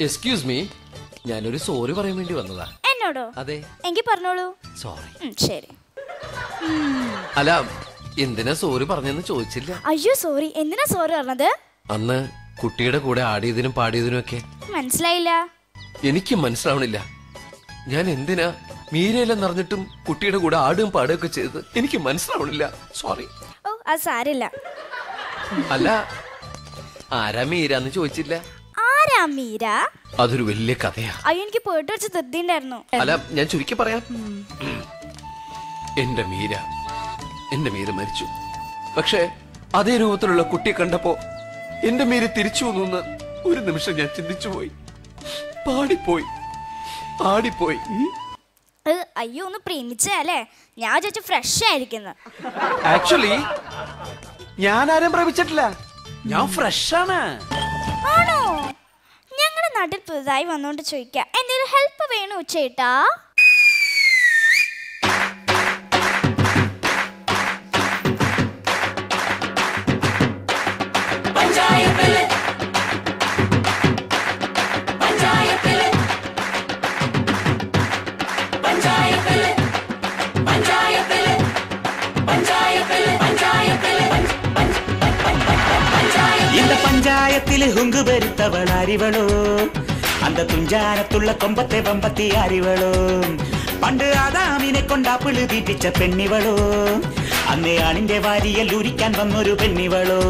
Excuse me, ഞാനൊരു sorry പറയാൻ വേണ്ടി വന്നതാ. എന്നോടോ? അതെ. എങ്കിൽ പറഞ്ഞോളൂ. സോറി. ശരി. അല്ല, എന്തിനാ സോറി പറഞ്ഞെന്ന് ചോദിച്ചില്ല. അയ്യോ സോറി, എന്തിനാ സോറി പറഞ്ഞത്? അന്ന് കുട്ടിയുടെ കൂടെ ആടിയതിനും പാടിയതിനും ഒക്കെ. മനസ്സിലായില്ല. എനിക്ക് മനസ്സിലാവണില്ല. ഞാൻ എന്തിനാ മീരയിലെന്ന് അറിഞ്ഞിട്ടും കുട്ടിയുടെ കൂടെ ആടും പാടുകയൊക്കെ ചെയ്തത് എനിക്ക് മനസ്സിലാവണില്ല. സോറി. ഓ, അത് സാരില്ല. അല്ല, ആരാ മീരാന്ന് ചോദിച്ചില്ല. ആരാ മീര? അതൊരു വലിയ കഥയാ. അയ്യോ, എനിക്ക് പോയിട്ട് വെച്ച് തൃപ്തിണ്ടായിരുന്നു. അല്ല, ഞാൻ ചുരുക്കി പറയാം. എന്റെ മീര മരിച്ചു. പക്ഷേ അതേ രൂപത്തിലുള്ള കുട്ടിയെ കണ്ടപ്പോ എന്റെ മീര തിരിച്ചു വന്നു ഒരു നിമിഷം ഞാൻ ചിന്തിച്ചു പോയി. പാടിപ്പോയി, ആടിപ്പോയി. അയ്യോ, ഒന്ന് പ്രേമിച്ചല്ലേ? ഞാൻ ചോദിച്ചു ഫ്രഷ് ആയിരിക്കുന്നു. ആക്ച്വലി ഞാൻ ആരും പ്രേമിച്ചിട്ടില്ല. ഞാൻ ഫ്രഷ് ആണ്. ആണോ? ഞങ്ങളുടെ നാട്ടിൽ പുതുതായി വന്നോണ്ട് ചോദിക്കാം, എന്തെങ്കിലും ഹെൽപ്പ് വേണോ ചേട്ടാ? പഞ്ചായത്തില് ഹുങ്ക് വരുത്തവൾ അരിവളോ, അന്ത തുഞ്ചാനത്തുള്ള കൊമ്പത്തെ വമ്പത്തി അരിവളോ, പണ്ട് ആദാമിനെ കൊണ്ടാപ്പിള് തീറ്റിച്ച പെണ്ണിവളോ, അന്നേ ആണിന്റെ വാരിയൽ ഉരിക്കാൻ വന്നൊരു പെണ്ണിവളോ,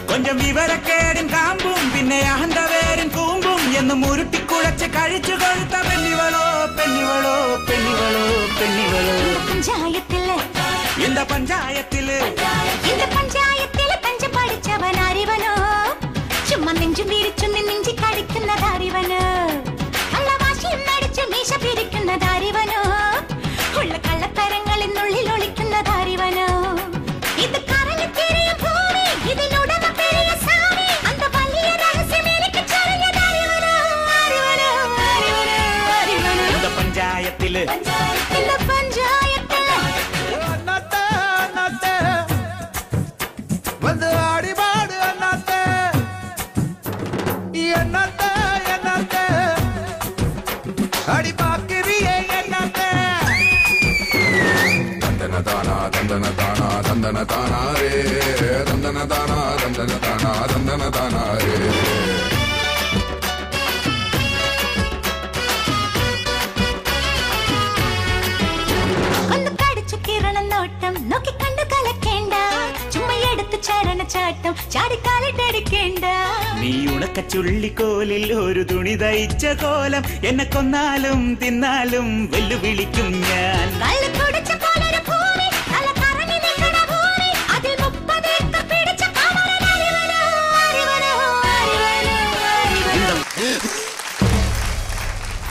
കൊഞ്ചം വിവരക്കേടിൻ കാമ്പും പിന്നെ അഹന്തവേരിൻ കൂമ്പും എന്നും ഉരുട്ടിക്കുഴച്ച് കഴിച്ചു കൊഴുത്ത പെണ്ണിവളോ, പെണ്ണിവളോ, പെണ്ണിവളോ, പെണ്ണിവളോ. പഞ്ചായത്തില് இந்த பஞ்சாயத்திല് പഞ്ച പഠിച്ചവൻ അറിവനോ, ചുമ്മാ നെഞ്ചു വീരിച്ചു നെഞ്ചി കടിക്കുന്നത് അറിവനോ, കള്ളവാശിയും നടിച്ചു മീശ പിരിക്കുന്നത് അറിവനോ, ഉള്ള കള്ളത്തരങ്ങളിൽ നുള്ളിൽ ഒളിക്കുന്നത് അറിവനോ, ഇത് കറങ്ങി തിരിയും ഭൂമി, ഇതിനുടമ പെരിയ സാമി, അന്ത വലിയ രഹസ്യം എനിക്ക് ചൊരിഞ്ഞത് അറിവനോ, അറിവനോ, അറിവനോ, അറിവനോ. இந்த பஞ்சாயத்திല് வந்து ஆடி பாடு அண்ணாத்தே, என்னத்தே என்னத்தே அடி பாக்கிறியே என்னத்தே. தந்தன தானா தந்தன தானா தந்தன தானா ரே, தந்தன தானா தந்தன தானா தந்தன தானா ரே. നോക്കി കണ്ടു കലക്കേണ്ട, ചുമ്മാ എടുത്ത് ചരണച്ചാട്ടം ചാടിക്കാലിട്ടടിക്കേണ്ട. നീ ഉണക്ക ചുള്ളിക്കോലിൽ ഒരു തുണി തയ്ച്ച കോലം, എന്നെ കൊന്നാലും തിന്നാലും വെല്ലുവിളിക്കും ഞാൻ.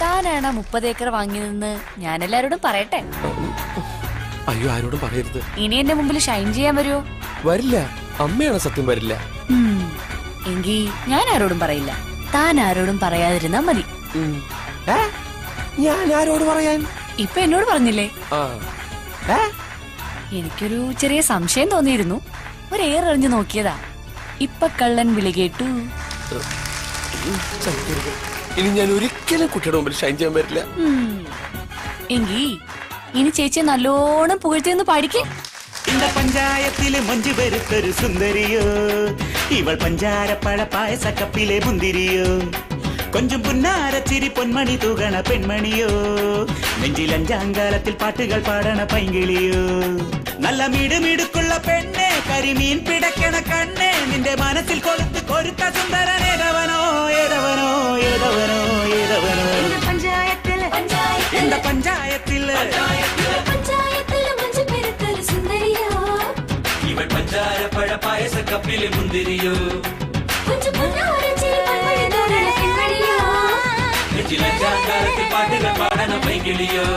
താനാണ് 30 ഏക്കർ വാങ്ങിയതെന്ന് ഞാൻ എല്ലാരോടും പറയട്ടെ. അയ്യോ, ആരോടും പറയരുത്. ഇനി എന്റെ മുമ്പിൽ ഷൈൻ ചെയ്യാൻ വരുമോ? വരില്ല. അമ്മയാണ് സത്യം, വരില്ല. എങ്കി ഞാൻ ആരോടും പറയില്ല. താൻ ആരോടും പറയാതിരുന്നാ മതി. ഞാൻ ആരോട് പറയാൻ? ഇപ്പൊ എന്നോട് പറഞ്ഞില്ലേ? എനിക്കൊരു ചെറിയ സംശയം തോന്നിയിരുന്നു. ഒരു ഏറെറിഞ്ഞു നോക്കിയതാ. ഇപ്പൊ കള്ളൻ വിളി കേട്ടു. ഇനി ഞാൻ ഒരിക്കലും കുട്ടിയുടെ മുമ്പിൽ ഷൈൻ ചെയ്യാൻ പറ്റില്ല. എങ്കി ഇനി ചേച്ചിയെ നല്ലോണം പുകഴ്ത്തിയൊന്ന് പാടിക്കേ. இந்த பஞ்சாயத்திலே மஞ்சு வெறுத்தொரு சுந்தரியோ, இவள் பஞ்சாரப்பழ பாயச கப்பிலே முந்திரியோ, கொஞ்சம் புன்னார சிரி பொன்மணி தூகண பெண்மணியோ, நெஞ்சில் அஞ்சாங்காலத்தில் பாட்டுகள் பாடண பைங்கிளியோ, நல்ல மிடுமிடுக்குள்ள பெண்ணே, കരിമീൻ പിടക്കണ കണ്ണേ, നിന്റെ മനസ്സിൽ കൊളുത്ത് കൊരുത്ത സുന്ദരൻ ഏതവനോ, ഏതവനോ, ഏതവനോ, ഏതവനോ. இந்த பஞ்சாயத்தில் இவள் பஞ்சார பழ பாயச கப்பிலே முந்திரியோ, நெஞ்சில் அஞ்சாங்காலத்தில் பாட்டுகள் பாடன பைங்கிளியோ.